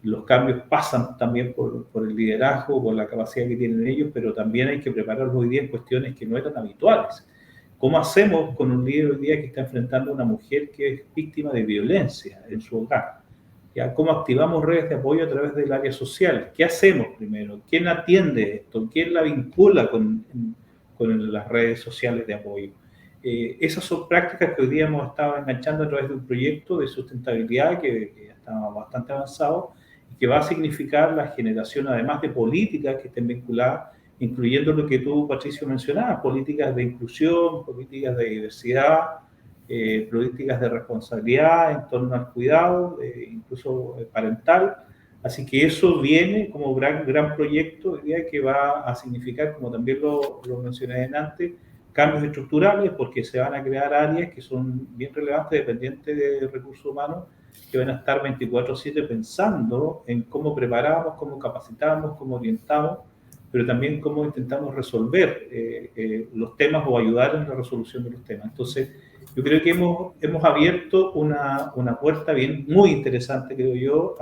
[SPEAKER 3] Los cambios pasan también por el liderazgo, por la capacidad que tienen ellos, pero también hay que prepararlos hoy día en cuestiones que no eran habituales. ¿Cómo hacemos con un líder hoy día que está enfrentando a una mujer que es víctima de violencia en su hogar? ¿Ya? ¿Cómo activamos redes de apoyo a través del área social? ¿Qué hacemos primero? ¿Quién atiende esto? ¿Quién la vincula con las redes sociales de apoyo? Esas son prácticas que hoy día hemos estado enganchando a través de un proyecto de sustentabilidad que ya está bastante avanzado, que va a significar la generación, además de políticas que estén vinculadas, incluyendo lo que tú, Patricio, mencionabas, políticas de inclusión, políticas de diversidad, políticas de responsabilidad en torno al cuidado, incluso parental, Así que eso viene como gran proyecto hoy día, que va a significar, como también lo mencioné antes, cambios estructurales, porque se van a crear áreas que son bien relevantes, dependientes de recursos humanos, que van a estar 24/7 pensando en cómo preparamos, cómo capacitamos, cómo orientamos, pero también cómo intentamos resolver los temas o ayudar en la resolución de los temas. Entonces, yo creo que hemos abierto una puerta muy interesante, creo yo,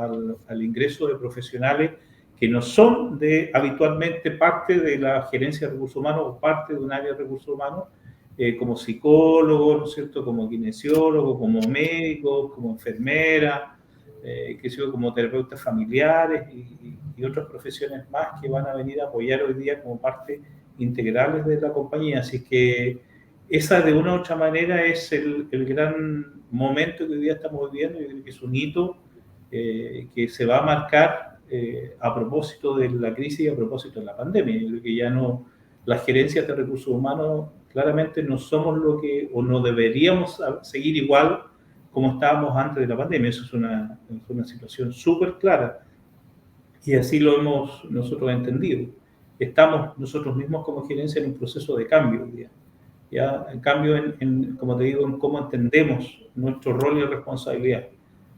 [SPEAKER 3] al ingreso de profesionales que no son habitualmente parte de la gerencia de recursos humanos o parte de un área de recursos humanos, como psicólogos, ¿no es cierto?, como kinesiólogos, como médicos, como enfermeras, como terapeutas familiares y otras profesiones más que van a venir a apoyar hoy día como parte integrales de la compañía. Así que esa, de una u otra manera, es el gran momento que hoy día estamos viviendo. Yo creo que es un hito que se va a marcar a propósito de la crisis y a propósito de la pandemia. Yo creo que ya no, las gerencias de recursos humanos claramente no somos lo que, o no deberíamos seguir igual como estábamos antes de la pandemia. Eso es una situación súper clara y así lo hemos nosotros entendido. Estamos nosotros mismos como gerencia en un proceso de cambio hoy día. Ya, en cambio, como te digo, en cómo entendemos nuestro rol y responsabilidad.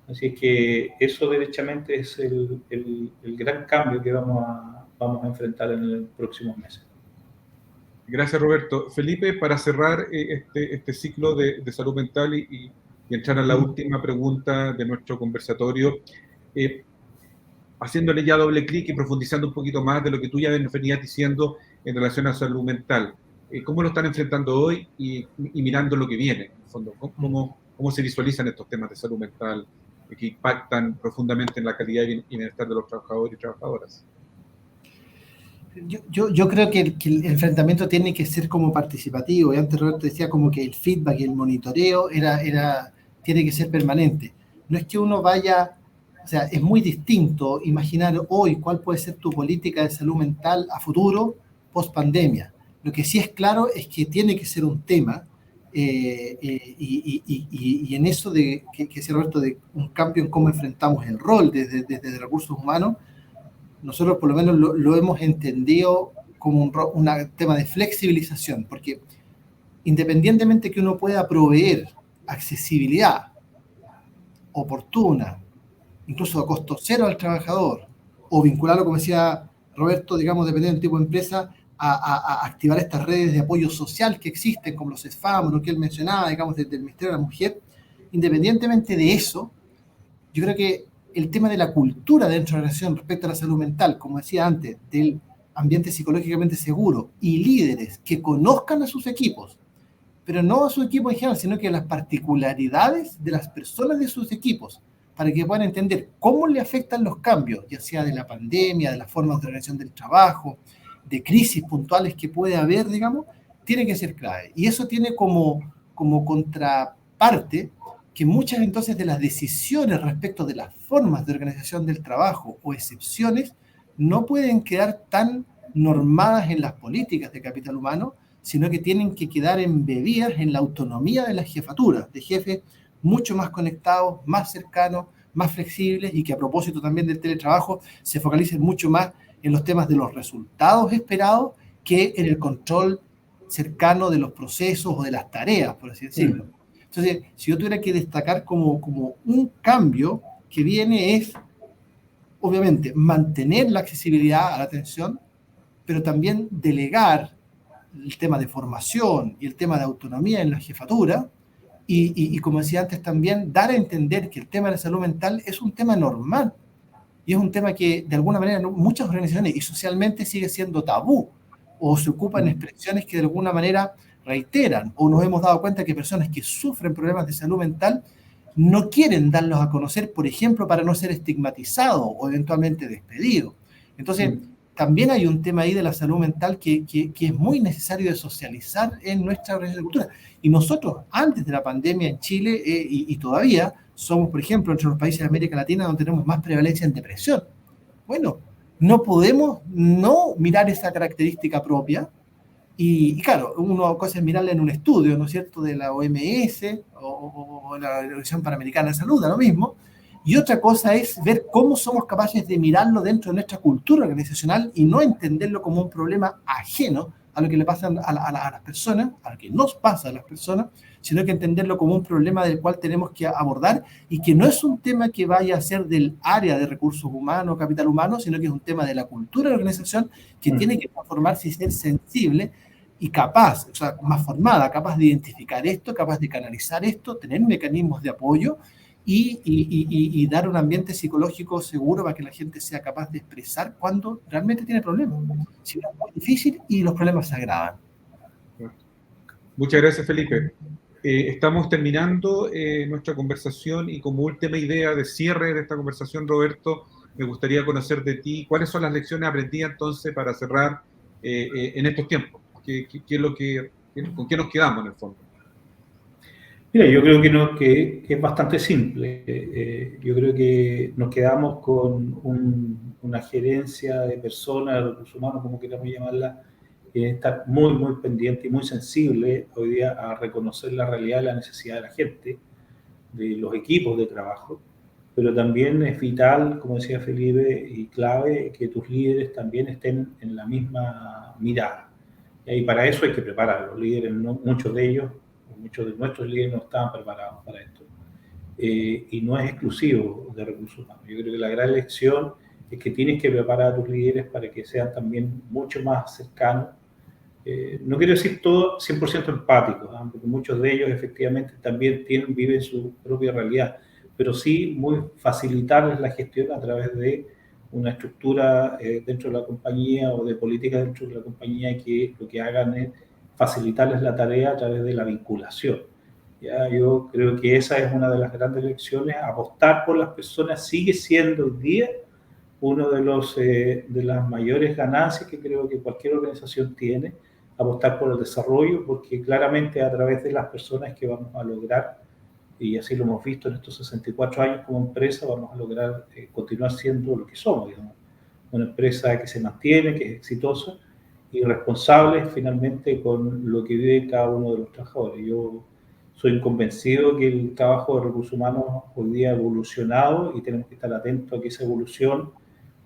[SPEAKER 3] Así es que eso derechamente es el gran cambio que vamos a enfrentar en los próximos meses.
[SPEAKER 1] Gracias, Roberto. Felipe, para cerrar este ciclo de salud mental y entrar a la última pregunta de nuestro conversatorio, haciéndole ya doble clic y profundizando un poquito más de lo que tú ya venías diciendo en relación a salud mental. ¿Cómo lo están enfrentando hoy y mirando lo que viene? En el fondo, ¿cómo se visualizan estos temas de salud mental que impactan profundamente en la calidad y bienestar de los trabajadores y trabajadoras?
[SPEAKER 2] Yo creo que el enfrentamiento tiene que ser como participativo. Y antes Roberto decía como que el feedback y el monitoreo tiene que ser permanente. No es que uno vaya, o sea, es muy distinto imaginar hoy cuál puede ser tu política de salud mental a futuro, post pandemia. Lo que sí es claro es que tiene que ser un tema, y en eso que decía Roberto, de un cambio en cómo enfrentamos el rol desde recursos humanos. Nosotros por lo menos lo hemos entendido como un tema de flexibilización, porque independientemente que uno pueda proveer accesibilidad oportuna, incluso a costo cero al trabajador, o vincularlo, como decía Roberto, digamos, dependiendo del tipo de empresa, a activar estas redes de apoyo social que existen, como los SFAM, lo que él mencionaba, digamos, desde el Ministerio de la Mujer. Independientemente de eso, yo creo que el tema de la cultura dentro de la relación respecto a la salud mental, como decía antes, del ambiente psicológicamente seguro y líderes que conozcan a sus equipos, pero no a su equipo en general, sino que a las particularidades de las personas de sus equipos, para que puedan entender cómo le afectan los cambios, ya sea de la pandemia, de las formas de organización del trabajo, de crisis puntuales que puede haber, digamos, tiene que ser clave. Y eso tiene como contraparte que muchas entonces de las decisiones respecto de las formas de organización del trabajo o excepciones no pueden quedar tan normadas en las políticas de capital humano, sino que tienen que quedar embebidas en la autonomía de las jefaturas, de jefes mucho más conectados, más cercanos, más flexibles, y que a propósito también del teletrabajo se focalicen mucho más en los temas de los resultados esperados que en el control cercano de los procesos o de las tareas, por así decirlo. Entonces, si yo tuviera que destacar como un cambio que viene es, obviamente, mantener la accesibilidad a la atención, pero también delegar el tema de formación y el tema de autonomía en la jefatura, y como decía antes también, dar a entender que el tema de la salud mental es un tema normal, y es un tema que de alguna manera muchas organizaciones y socialmente sigue siendo tabú, o se ocupan expresiones que de alguna manera reiteran, o nos hemos dado cuenta que personas que sufren problemas de salud mental no quieren darlos a conocer, por ejemplo, para no ser estigmatizados o eventualmente despedidos. Entonces, también hay un tema ahí de la salud mental que es muy necesario de socializar en nuestra organización de cultura. Y nosotros, antes de la pandemia en Chile, y todavía, somos, por ejemplo, entre los países de América Latina donde tenemos más prevalencia en depresión. Bueno, no podemos no mirar esa característica propia. Y claro, una cosa es mirarla en un estudio, ¿no es cierto?, de la OMS o la Organización Panamericana de Salud, da lo mismo, Y otra cosa es ver cómo somos capaces de mirarlo dentro de nuestra cultura organizacional y no entenderlo como un problema ajeno a lo que le pasa a las personas, a lo que nos pasa a las personas, sino que entenderlo como un problema del cual tenemos que abordar y que no es un tema que vaya a ser del área de recursos humanos, capital humano, sino que es un tema de la cultura de la organización que tiene que transformarse y ser sensible y capaz, o sea, más formada, capaz de identificar esto, capaz de canalizar esto, tener mecanismos de apoyo y dar un ambiente psicológico seguro para que la gente sea capaz de expresar cuando realmente tiene problemas. Si no, es muy difícil y los problemas se agravan.
[SPEAKER 1] Muchas gracias, Felipe. Estamos terminando nuestra conversación y como última idea de cierre de esta conversación, Roberto, me gustaría conocer de ti cuáles son las lecciones aprendidas entonces para cerrar en estos tiempos. ¿Con qué nos quedamos en el fondo?
[SPEAKER 3] Mira, yo creo que es bastante simple. Yo creo que nos quedamos con una gerencia de personas, de recursos humanos, como queramos llamarla, estar muy, muy pendiente y muy sensible hoy día a reconocer la realidad y la necesidad de la gente, de los equipos de trabajo, pero también es vital, como decía Felipe, y clave que tus líderes también estén en la misma mirada. Y para eso hay que preparar a los líderes, muchos de ellos, muchos de nuestros líderes no estaban preparados para esto. Y no es exclusivo de recursos humanos. Yo creo que la gran lección es que tienes que preparar a tus líderes para que sean también mucho más cercanos. No quiero decir todo 100% empáticos, ¿eh? Porque muchos de ellos efectivamente también viven su propia realidad, pero sí muy facilitarles la gestión a través de una estructura dentro de la compañía o de políticas dentro de la compañía que lo que hagan es facilitarles la tarea a través de la vinculación. ¿Ya? Yo creo que esa es una de las grandes lecciones. Apostar por las personas sigue siendo hoy día uno de las mayores ganancias que creo que cualquier organización tiene, apostar por el desarrollo, porque claramente a través de las personas que vamos a lograr, y así lo hemos visto en estos 64 años como empresa, vamos a lograr continuar siendo lo que somos, digamos, una empresa que se mantiene, que es exitosa y responsable finalmente con lo que vive cada uno de los trabajadores. Yo soy convencido que el trabajo de recursos humanos hoy día ha evolucionado y tenemos que estar atentos a que esa evolución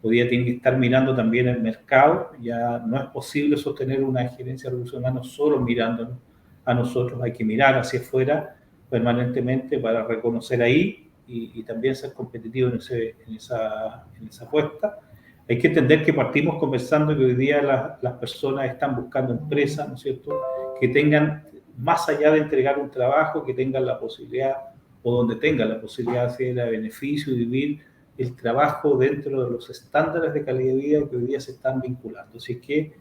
[SPEAKER 3] hoy día tiene que estar mirando también el mercado. Ya no es posible sostener una gerencia de recursos humanos solo mirándonos a nosotros, hay que mirar hacia afuera permanentemente para reconocer ahí y también ser competitivo en esa apuesta. Hay que entender que partimos conversando que hoy día las personas están buscando empresas, ¿no es cierto?, que tengan, más allá de entregar un trabajo, que tengan la posibilidad, o donde tengan la posibilidad de hacer a beneficio y vivir el trabajo dentro de los estándares de calidad de vida que hoy día se están vinculando. Así que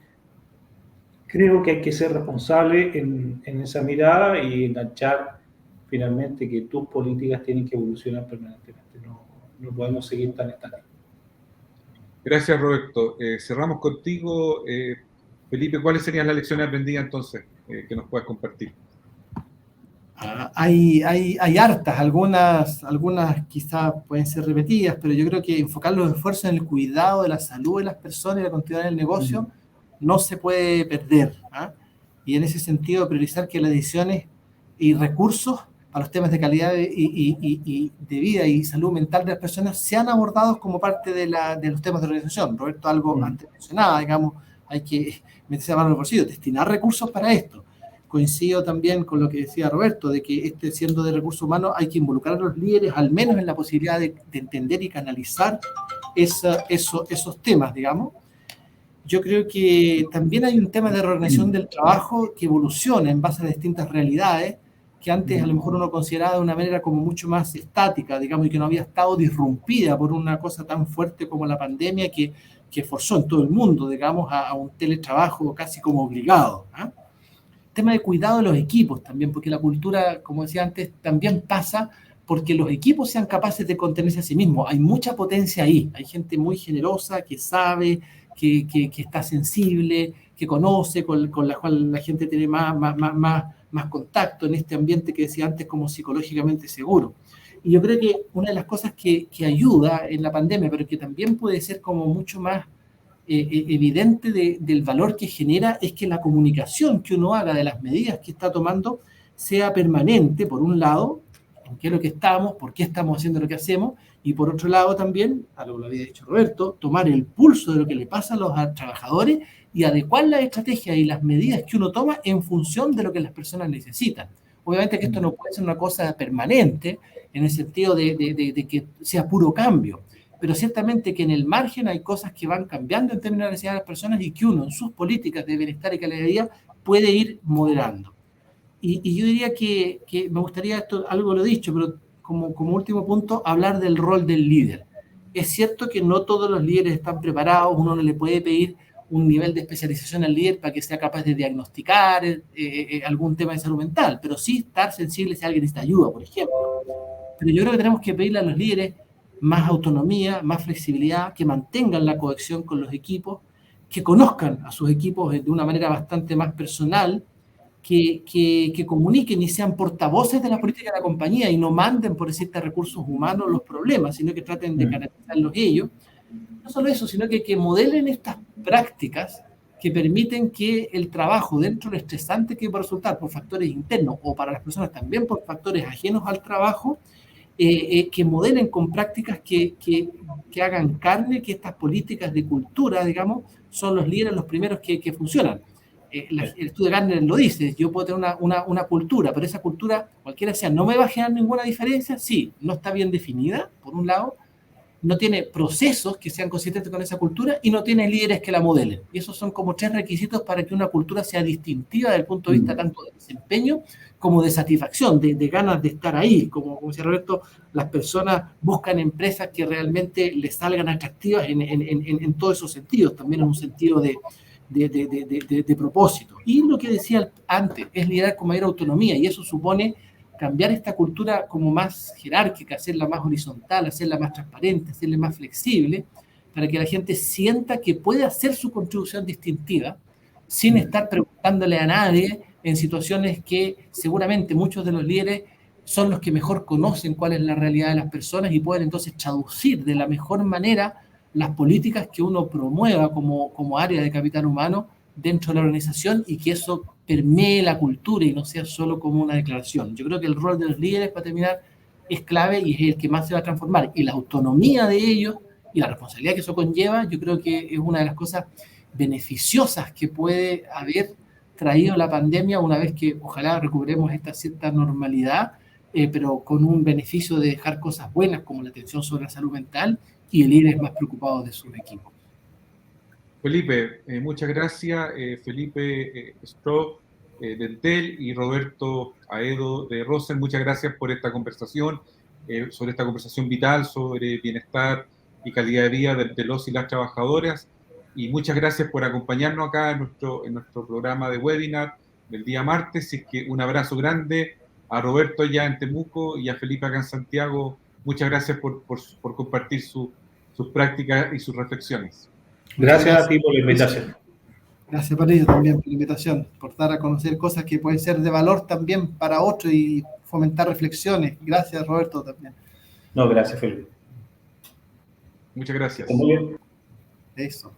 [SPEAKER 3] creo que hay que ser responsable en esa mirada y enganchar finalmente que tus políticas tienen que evolucionar permanentemente. No podemos seguir tan estáticos.
[SPEAKER 1] Gracias, Roberto. Cerramos contigo. Felipe, ¿cuáles serían las lecciones aprendidas entonces que nos puedas compartir?
[SPEAKER 2] Hay hartas, algunas quizás pueden ser repetidas, pero yo creo que enfocar los esfuerzos en el cuidado de la salud de las personas y la continuidad del negocio no se puede perder, ¿eh? Y en ese sentido priorizar que las decisiones y recursos para los temas de calidad y de vida y salud mental de las personas sean abordados como parte de los temas de organización. Roberto algo antes mencionaba, digamos, hay que meterse a mano en el bolsillo, destinar recursos para esto. Coincido también con lo que decía Roberto, de que siendo de recursos humanos hay que involucrar a los líderes al menos en la posibilidad de entender y canalizar esos temas, digamos. Yo creo que también hay un tema de reorganización del trabajo que evoluciona en base a distintas realidades que antes a lo mejor uno consideraba de una manera como mucho más estática, digamos, y que no había estado disrumpida por una cosa tan fuerte como la pandemia que forzó en todo el mundo, digamos, a un teletrabajo casi como obligado, ¿eh? Tema de cuidado de los equipos también, porque la cultura, como decía antes, también pasa porque los equipos sean capaces de contenerse a sí mismos. Hay mucha potencia ahí, hay gente muy generosa que sabe, que está sensible, que conoce, con la cual la gente tiene más contacto en este ambiente que decía antes como psicológicamente seguro. Y yo creo que una de las cosas que ayuda en la pandemia, pero que también puede ser como mucho más evidente del valor que genera, es que la comunicación que uno haga de las medidas que está tomando sea permanente, por un lado, en qué es lo que estamos, por qué estamos haciendo lo que hacemos, Y por otro lado también, algo lo había dicho Roberto, tomar el pulso de lo que le pasa a los trabajadores y adecuar las estrategias y las medidas que uno toma en función de lo que las personas necesitan. Obviamente que esto no puede ser una cosa permanente, en el sentido de que sea puro cambio, pero ciertamente que en el margen hay cosas que van cambiando en términos de necesidades de las personas y que uno en sus políticas de bienestar y calidad de vida puede ir moderando. Y yo diría que me gustaría, esto algo lo he dicho, pero como último punto, hablar del rol del líder. Es cierto que no todos los líderes están preparados, uno no le puede pedir un nivel de especialización al líder para que sea capaz de diagnosticar algún tema de salud mental, pero sí estar sensible si alguien necesita ayuda, por ejemplo. Pero yo creo que tenemos que pedirle a los líderes más autonomía, más flexibilidad, que mantengan la cohesión con los equipos, que conozcan a sus equipos de una manera bastante más personal, que comuniquen y sean portavoces de la política de la compañía y no manden, por decirte, a recursos humanos los problemas, sino que traten de canalizarlos ellos. No solo eso, sino que modelen estas prácticas que permiten que el trabajo, dentro de lo estresante que puede resultar por factores internos o para las personas también por factores ajenos al trabajo, que modelen con prácticas que hagan carne, que estas políticas de cultura, digamos, son los líderes los primeros que funcionan. El estudio de Gardner lo dice, yo puedo tener una cultura, pero esa cultura, cualquiera sea, no me va a generar ninguna diferencia, sí, no está bien definida, por un lado, no tiene procesos que sean consistentes con esa cultura y no tiene líderes que la modelen. Y esos son como 3 requisitos para que una cultura sea distintiva desde el punto de vista tanto de desempeño como de satisfacción, de ganas de estar ahí. Como decía Roberto, las personas buscan empresas que realmente les salgan atractivas en todos esos sentidos, también en un sentido de propósito. Y lo que decía antes, es liderar con mayor autonomía, y eso supone cambiar esta cultura como más jerárquica, hacerla más horizontal, hacerla más transparente, hacerla más flexible, para que la gente sienta que puede hacer su contribución distintiva sin estar preguntándole a nadie en situaciones que seguramente muchos de los líderes son los que mejor conocen cuál es la realidad de las personas y pueden entonces traducir de la mejor manera las políticas que uno promueva como área de capital humano dentro de la organización y que eso permee la cultura y no sea solo como una declaración. Yo creo que el rol de los líderes, para terminar, es clave y es el que más se va a transformar. Y la autonomía de ellos y la responsabilidad que eso conlleva, yo creo que es una de las cosas beneficiosas que puede haber traído la pandemia una vez que ojalá recuperemos esta cierta normalidad, pero con un beneficio de dejar cosas buenas como la atención sobre la salud mental y el líderes más preocupados de sus equipos.
[SPEAKER 1] Felipe, muchas gracias. Felipe Stroh de Entel y Roberto Aedo de Rosen, muchas gracias por esta conversación, sobre esta conversación vital sobre bienestar y calidad de vida de los y las trabajadoras. Y muchas gracias por acompañarnos acá en nuestro programa de webinar del día martes. Y que un abrazo grande a Roberto allá en Temuco y a Felipe acá en Santiago. Muchas gracias por compartir sus prácticas y sus reflexiones.
[SPEAKER 3] Gracias a ti por la invitación.
[SPEAKER 2] Gracias por ello también, por la invitación, por dar a conocer cosas que pueden ser de valor también para otros y fomentar reflexiones. Gracias, Roberto, también.
[SPEAKER 3] No, gracias, Felipe.
[SPEAKER 1] Muchas gracias.
[SPEAKER 3] Muy bien.
[SPEAKER 2] Eso.